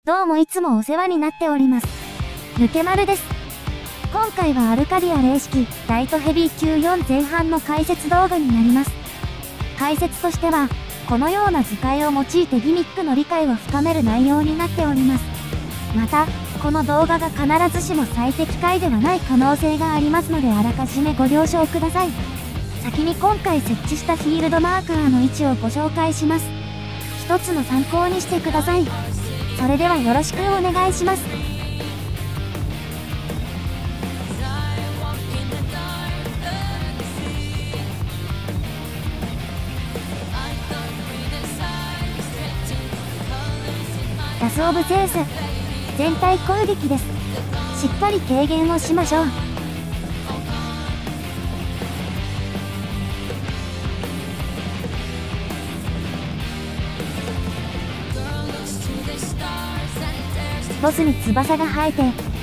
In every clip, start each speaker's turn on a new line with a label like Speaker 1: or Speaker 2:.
Speaker 1: どうもいつもお世話になっております。抜け丸です。今回はアルカディア0式ライトヘビー級4前半の解説動画になります。解説としては、このような図解を用いてギミックの理解を深める内容になっております。また、この動画が必ずしも最適解ではない可能性がありますのであらかじめご了承ください。先に今回設置したフィールドマーカーの位置をご紹介します。一つの参考にしてください。それではよろしくお願いします。ラスオブゼウス、全体攻撃です。しっかり軽減をしましょう。ボスに翼が生えて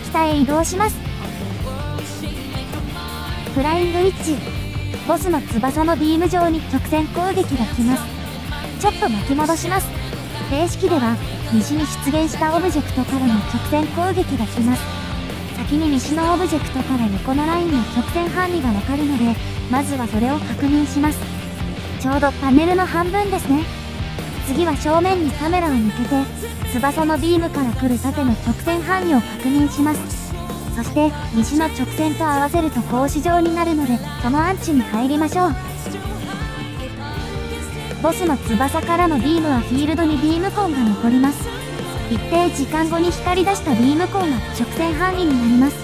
Speaker 1: 北へ移動します。フライングウィッチ、ボスの翼のビーム上に直線攻撃が来ます。ちょっと巻き戻します。定式では西に出現したオブジェクトからの直線攻撃が来ます。先に西のオブジェクトから横のラインの直線範囲がわかるので、まずはそれを確認します。ちょうどパネルの半分ですね。次は正面にカメラを向けて、翼のビームから来る縦の直線範囲を確認します。そして、西の直線と合わせると格子状になるので、そのアンチに入りましょう。ボスの翼からのビームはフィールドにビームコンが残ります。一定時間後に光り出したビームコンが直線範囲になります。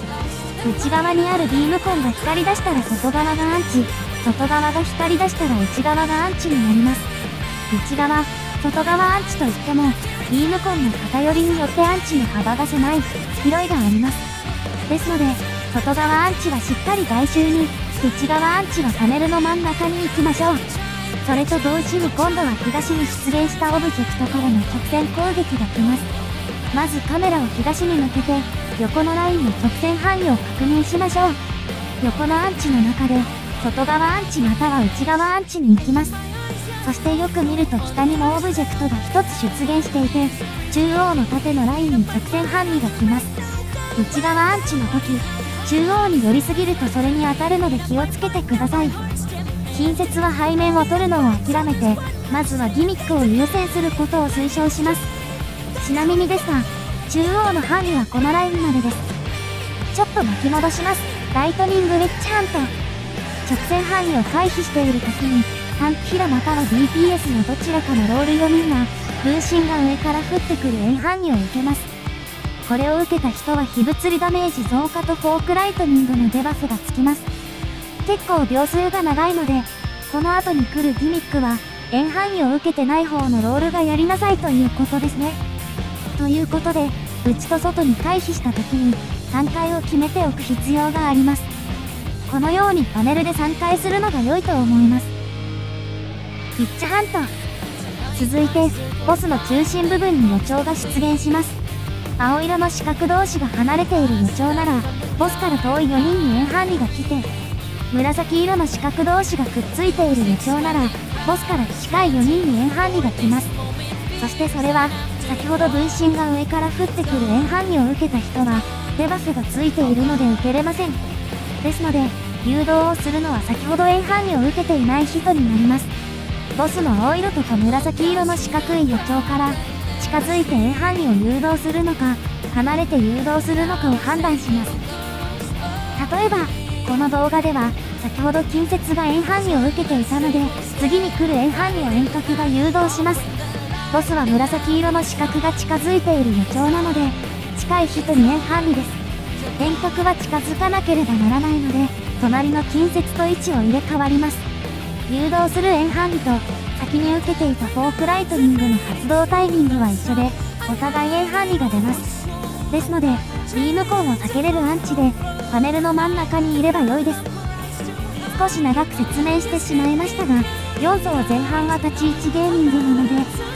Speaker 1: 内側にあるビームコンが光り出したら外側がアンチ、外側が光り出したら内側がアンチになります。内側、外側アンチといっても、ビームコンの偏りによってアンチの幅が狭い、広いがあります。ですので、外側アンチはしっかり外周に、内側アンチはパネルの真ん中に行きましょう。それと同時に今度は東に出現したオブジェクトからの直線攻撃が来ます。まずカメラを東に向けて、横のラインの直線範囲を確認しましょう。横のアンチの中で、外側アンチまたは内側アンチに行きます。そしてよく見ると北にもオブジェクトが一つ出現していて、中央の縦のラインに直線範囲が来ます。内側アンチの時、中央に寄りすぎるとそれに当たるので気をつけてください。近接は背面を取るのを諦めて、まずはギミックを優先することを推奨します。ちなみにですが、中央の範囲はこのラインまでです。ちょっと巻き戻します。ライトニングウェッジハント。直線範囲を回避している時に、タンクヒラまたは DPS のどちらかのロール読みが、分身が上から降ってくる円範囲を受けます。これを受けた人は非物理ダメージ増加とフォークライトニングのデバフがつきます。結構秒数が長いので、この後に来るギミックは、円範囲を受けてない方のロールがやりなさいということですね。ということで、内と外に回避した時に、3回を決めておく必要があります。このようにパネルで3回するのが良いと思います。ピッチハント。続いて、ボスの中心部分に予兆が出現します。青色の四角同士が離れている予兆なら、ボスから遠い4人に円範囲が来て、紫色の四角同士がくっついている予兆なら、ボスから近い4人に円範囲が来ます。そしてそれは、先ほど分身が上から降ってくる円範囲を受けた人は、デバフがついているので受けれません。ですので、誘導をするのは先ほど円範囲を受けていない人になります。ボスの青色とか紫色の四角い予兆から、近づいて円範囲を誘導するのか、離れて誘導するのかを判断します。例えば、この動画では、先ほど近接が円範囲を受けていたので、次に来る円範囲を遠隔が誘導します。ボスは紫色の四角が近づいている予兆なので、近い人に円範囲です。遠隔は近づかなければならないので、隣の近接と位置を入れ替わります。誘導する円範囲と、先に受けていたフォークライトニングの発動タイミングは一緒で、お互い円範囲が出ます。ですので、ビームコンを避けれるアンチで、パネルの真ん中にいれば良いです。少し長く説明してしまいましたが、要素は前半は立ち位置ゲーミングなので、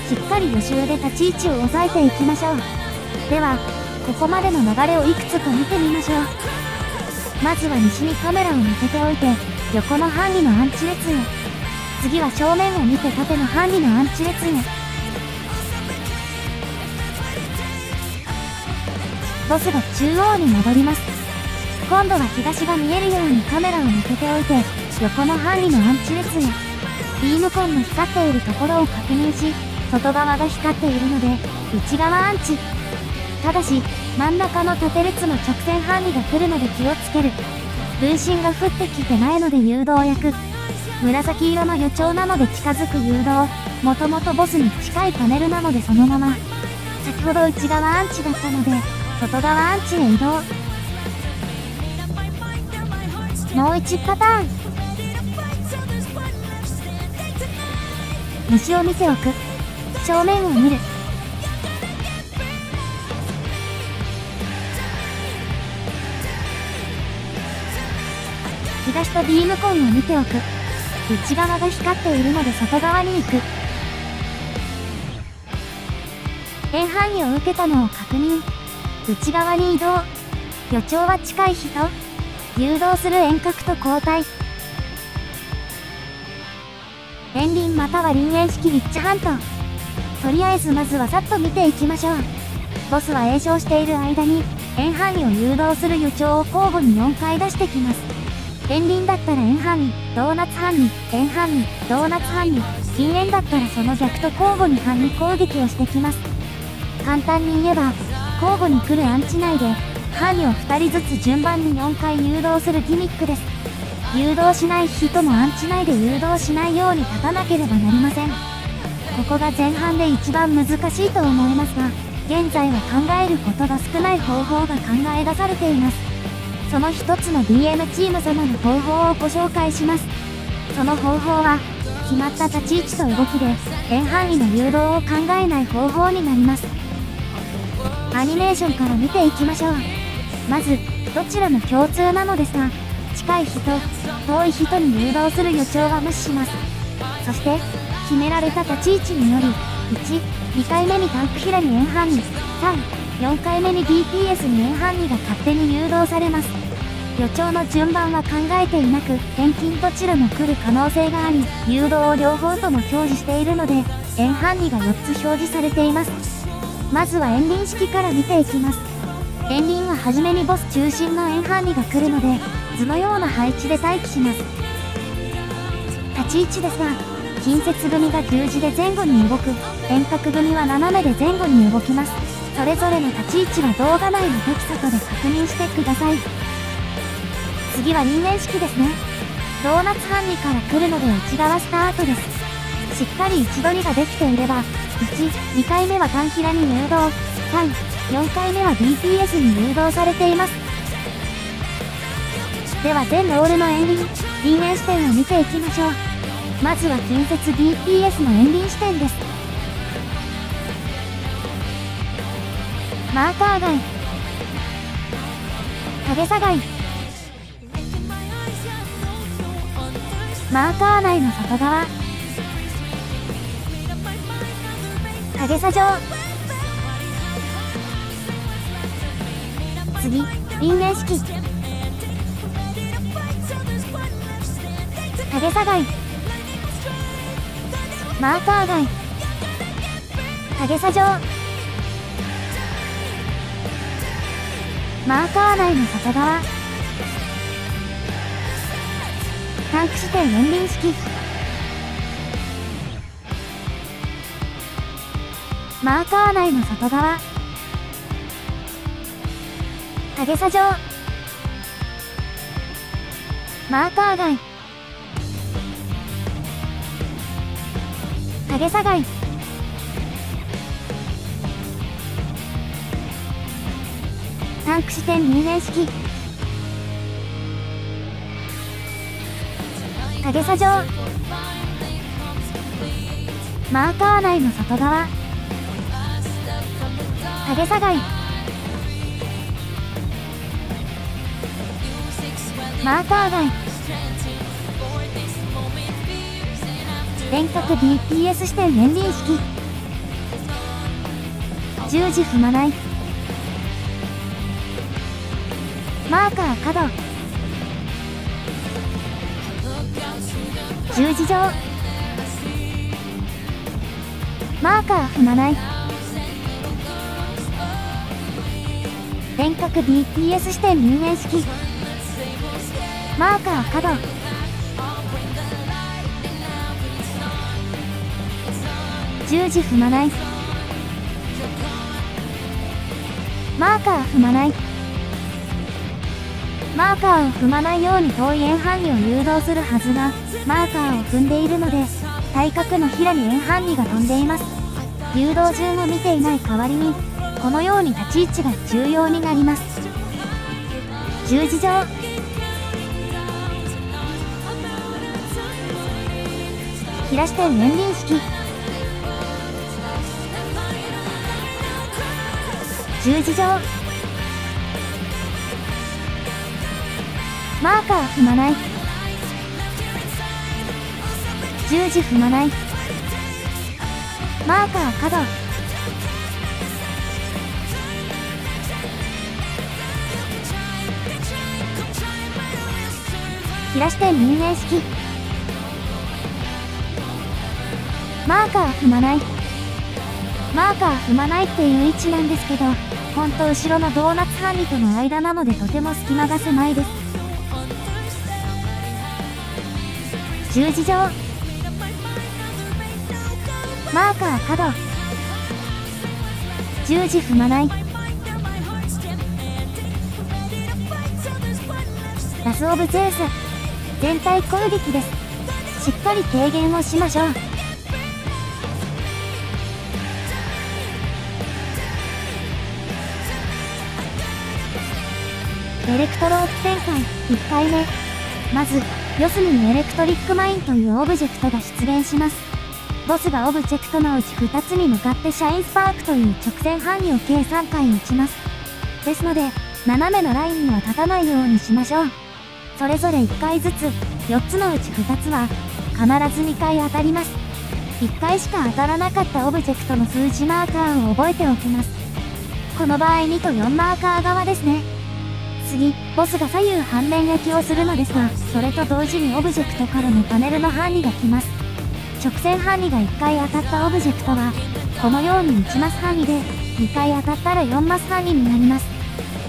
Speaker 1: しっかり予習で立ち位置を押さえていきましょう。では、ここまでの流れをいくつか見てみましょう。まずは西にカメラを向けておいて、横の範囲のアンチ列へ。次は正面を見て縦の範囲のアンチ列へ。ボスが中央に戻ります。今度は東が見えるようにカメラを向けておいて、横の範囲のアンチ列へ。ビームコンの光っているところを確認し、外側が光っているので、内側アンチ。ただし、真ん中の縦列の直線範囲が来るので気をつける。分身が降ってきてないので誘導役。紫色の予兆なので近づく誘導。もともとボスに近いパネルなのでそのまま。先ほど内側アンチだったので、外側アンチへ移動。もう1パターン。虫を見ておく。正面を見る。東とビームコンを見ておく。内側が光っているので外側に行く。円範囲を受けたのを確認。内側に移動。予兆は近い人。誘導する遠隔と交代。円輪または輪円式リッチハント。とりあえずまずはさっと見ていきましょう。ボスは詠唱している間に円範囲を誘導する予兆を交互に4回出してきます。円輪だったら円範囲、ドーナツ範囲、円範囲、ドーナツ範囲、銀円だったらその逆と交互に範囲攻撃をしてきます。簡単に言えば、交互に来るアンチ内で、範囲を2人ずつ順番に4回誘導するギミックです。誘導しない人もアンチ内で誘導しないように立たなければなりません。ここが前半で一番難しいと思いますが、現在は考えることが少ない方法が考え出されています。その一つの DM チーム様の方法をご紹介します。その方法は、決まった立ち位置と動きで、円範囲の誘導を考えない方法になります。アニメーションから見ていきましょう。まず、どちらも共通なのですが、近い人、遠い人に誘導する予兆は無視します。そして、決められた立ち位置により、1、2回目にタンクヒラに円範囲、3、4回目に DPS に円範囲が勝手に誘導されます。予兆の順番は考えていなく、遠近どちらも来る可能性があり、誘導を両方とも表示しているので、円範囲が4つ表示されています。まずは円輪式から見ていきます。円輪は初めにボス中心の円範囲が来るので、図のような配置で待機します。立ち位置ですが、近接組が十字で前後に動く、遠隔組は斜めで前後に動きます。それぞれの立ち位置は動画内のテキストで確認してください。次は輪円式ですね。ドーナツ範囲から来るので内側スタートです。しっかり位置取りができていれば、1、2回目はタンヒラに誘導、3、4回目は DPS に誘導されています。では全ロールの円輪、輪円視点を見ていきましょう。まずは近接 DPS の円輪視点です。マーカー外、影差外、マーカー内の外側、影差上。次、輪円式。影差外、マーカー外、影差上。マーカー内の外側、タンク視点円輪式。マーカー内の外側、影差上。マーカー外、影差外。タンク視点輪円式。影差上。マーカー内の外側、影差外。マーカー外。遠隔 DPS 視点円輪式。十字踏まない。マーカー角。十字上。マーカー踏まない。遠隔 DPS 視点入園式。マーカー角。十字踏まない。マーカー踏まない。マーカーを踏まないように遠い円範囲を誘導するはずが、マーカーを踏んでいるので、対角のひらに円範囲が飛んでいます。誘導順を見ていない代わりに、このように立ち位置が重要になります。十字状。平視点年輪式。十字状。マーカー踏まない。十字踏まない。マーカー角。平視点入園式。マーカー踏まない。マーカー踏まないっていう位置なんですけど、ほんと後ろのドーナツハンディとの間なのでとても隙間が狭いです。十字状。マーカー角。十字踏まない。ラスオブゼウス。全体攻撃です。しっかり軽減をしましょう。エレクトロープ展開1回目。まず、四隅にエレクトリックマインというオブジェクトが出現します。ボスがオブジェクトのうち2つに向かってシャインスパークという直線範囲を計3回打ちます。ですので、斜めのラインには立たないようにしましょう。それぞれ1回ずつ、4つのうち2つは、必ず2回当たります。1回しか当たらなかったオブジェクトの数字マーカーを覚えておきます。この場合2と4マーカー側ですね。次、ボスが左右反面焼きをするのですが、それと同時にオブジェクトからのパネルの範囲が来ます。直線範囲が1回当たったオブジェクトは、このように1マス範囲で、2回当たったら4マス範囲になります。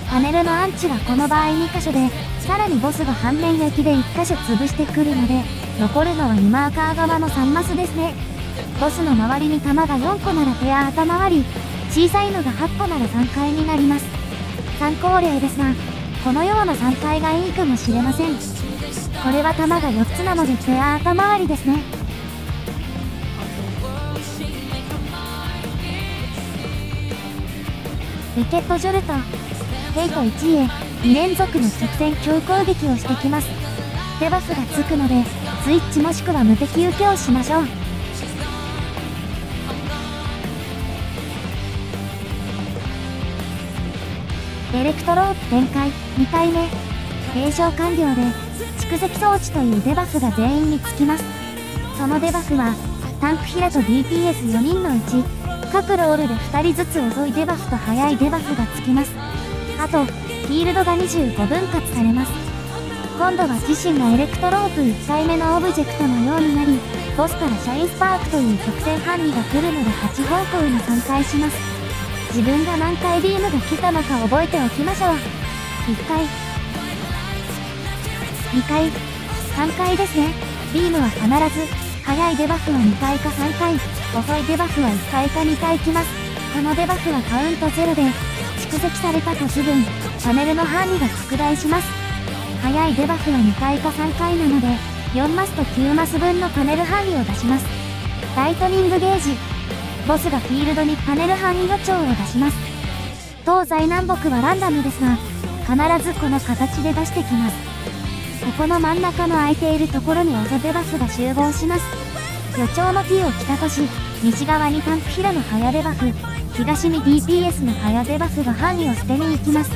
Speaker 1: パネルのアンチがこの場合2箇所で、さらにボスが反面焼きで1箇所潰してくるので、残るのは2マーカー側の3マスですね。ボスの周りに弾が4個ならペア頭回り、小さいのが8個なら3回になります。参考例ですが、このような3回がいいかもしれません。これは弾が4つなのでペア頭回りですね。ウィケットジョルト。ヘイト1へ2連続の直線強攻撃をしてきます。デバフがつくので、スイッチもしくは無敵受けをしましょう。エレクトロープ展開2回目。継承完了で、蓄積装置というデバフが全員につきます。そのデバフは、タンクヒラと DPS4 人のうち、各ロールで2人ずつ遅いデバフと速いデバフがつきます。あと、フィールドが25分割されます。今度は自身がエレクトロープ1回目のオブジェクトのようになり、ボスからシャインスパークという直線範囲が来るので8方向に3回します。自分が何回ビームが来たのか覚えておきましょう。1回、2回、3回ですね。ビームは必ず、速いデバフは2回か3回、遅いデバフは1回か2回来ます。このデバフはカウント0で、蓄積された都市分、パネルの範囲が拡大します。速いデバフは2回か3回なので、4マスと9マス分のパネル範囲を出します。ライトニングゲージ。ボスがフィールドにパネル範囲予兆を出します。東西南北はランダムですが、必ずこの形で出してきます。ここの真ん中の空いているところに遅デバフが集合します。予兆の T を北とし、西側にタンクヒラの早デバフ、東に DPS の早デバフが範囲を捨てに行きます。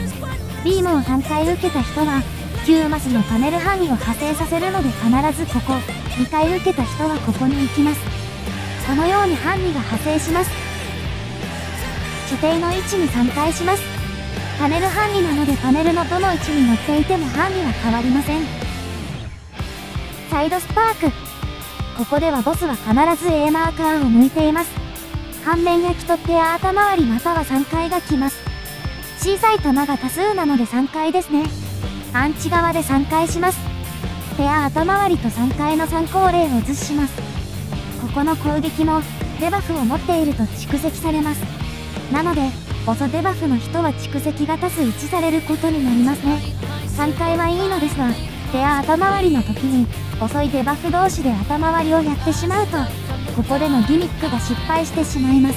Speaker 1: ビームを3回受けた人は、9マスのパネル範囲を派生させるので必ずここ、2回受けた人はここに行きます。このように範囲が派生します。所定の位置に3回します。パネル範囲なのでパネルのどの位置に乗っていても範囲は変わりません。サイドスパーク。ここではボスは必ず A マーカーを向いています。反面焼きとペア頭回りまたは3回が来ます。小さい弾が多数なので3回ですね。アンチ側で3回します。手や頭回りと3回の参考例を映します。ここの攻撃もデバフを持っていると蓄積されます。なので、遅デバフの人は蓄積が多数1されることになりますね。3回はいいのですが、手や頭回りの時に遅いデバフ同士で頭回りをやってしまうと、ここでのギミックが失敗してしまいます。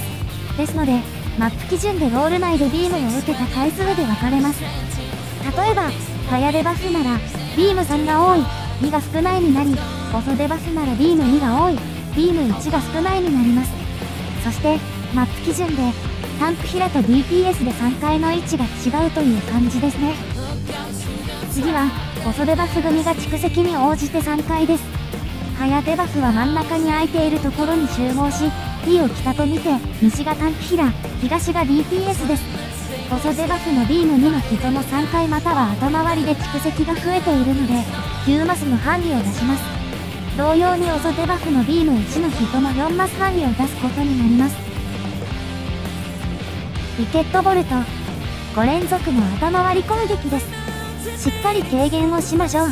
Speaker 1: ですので、マップ基準でロール内でビームを受けた回数で分かれます。例えば、早デバフなら、ビーム3が多い、2が少ないになり、遅デバフならビーム2が多い、ビーム1が少ないになります。そして、マップ基準で、タンクヒラと DPS で3回の位置が違うという感じですね。次は、遅デバフ組が蓄積に応じて3回です。早デバフは真ん中に空いているところに集合し、T を北と見て、西がタンクヒラ、東が DPS です。遅デバフのビーム2の人も3回または頭回りで蓄積が増えているので、9マスの範囲を出します。同様に遅デバフのビーム1の人も4マス範囲を出すことになります。リケットボルト、5連続の頭回り攻撃です。しっかり軽減をしましょう。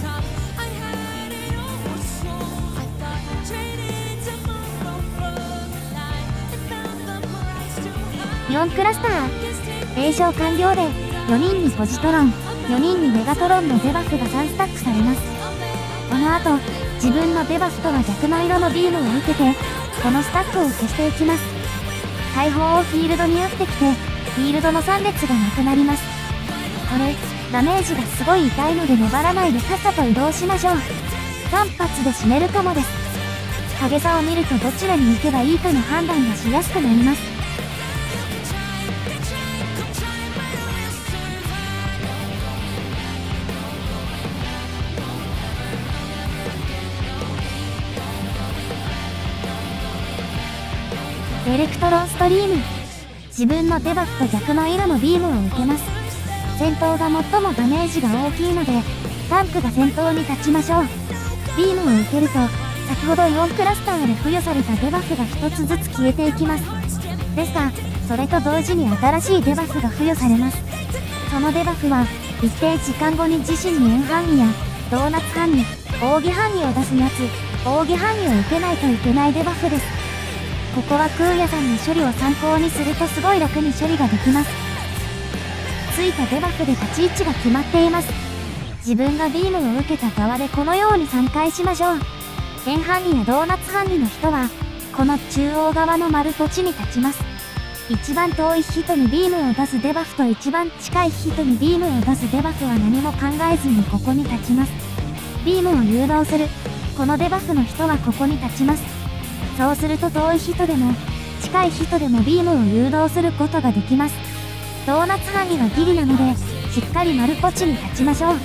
Speaker 1: 4クラスター、詠唱完了で4人にポジトロン、4人にメガトロンのデバフが3スタックされます。この後、自分のデバフとは逆の色のビームを受けて、このスタックを消していきます。大砲をフィールドに打ってきて、フィールドの3列がなくなります。これ、ダメージがすごい痛いので粘らないでさっさと移動しましょう。3発で締めるかもです。影さを見るとどちらに行けばいいかの判断がしやすくなります。エレクトロンストリーム。自分のデバフと逆の色のビームを受けます。戦闘が最もダメージが大きいので、タンクが先頭に立ちましょう。ビームを受けると、先ほど4クラスターで付与されたデバフが1つずつ消えていきます。ですが、それと同時に新しいデバフが付与されます。そのデバフは、一定時間後に自身に円範囲や、ドーナツ範囲、扇範囲を出すやつ、扇範囲を受けないといけないデバフです。ここは空也さんの処理を参考にするとすごい楽に処理ができます。ついたデバフで立ち位置が決まっています。自分がビームを受けた側でこのように3回しましょう。円範囲やドーナツ範囲の人は、この中央側の丸ポチに立ちます。一番遠い人にビームを出すデバフと一番近い人にビームを出すデバフは何も考えずにここに立ちます。ビームを誘導する。このデバフの人はここに立ちます。そうすると遠い人でも、近い人でもビームを誘導することができます。ドーナツ範囲はギリなので、しっかり丸ポチに立ちましょう。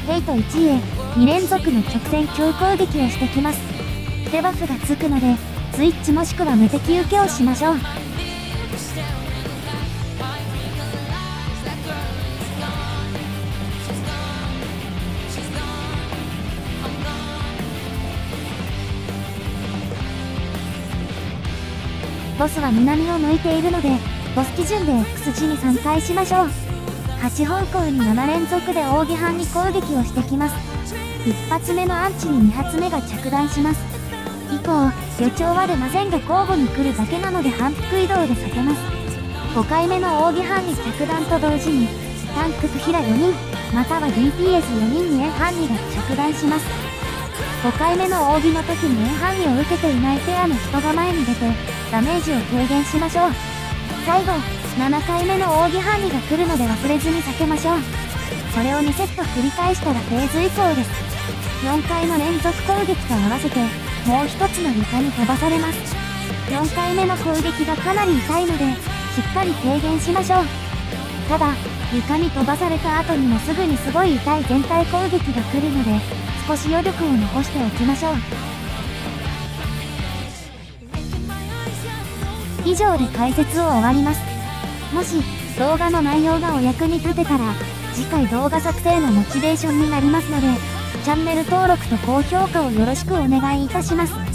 Speaker 1: ヘイト1へ2連続の直線強攻撃をしてきます。デバフがつくので、スイッチもしくは無敵受けをしましょう。ボスは南を向いているので、ボス基準で X 字に3回しましょう。8方向に7連続で扇範に攻撃をしてきます。1発目のアンチに2発目が着弾します。以降、予兆は出ませんが交互に来るだけなので反復移動で避けます。5回目の扇範に着弾と同時に、タンクとヒラ4人、または DPS4 人に円範囲が着弾します。5回目の扇の時に円範囲を受けていないペアの人が前に出て、ダメージを軽減しましょう。最後、7回目の扇範囲が来るので忘れずに避けましょう。それを2セット繰り返したらフェーズ以降です。4回の連続攻撃と合わせて、もう一つの床に飛ばされます。4回目の攻撃がかなり痛いので、しっかり軽減しましょう。ただ、床に飛ばされた後にもすぐにすごい痛い全体攻撃が来るので、少し余力を残しておきましょう。以上で解説を終わります。もし、動画の内容がお役に立てたら、次回動画作成のモチベーションになりますので、チャンネル登録と高評価をよろしくお願いいたします。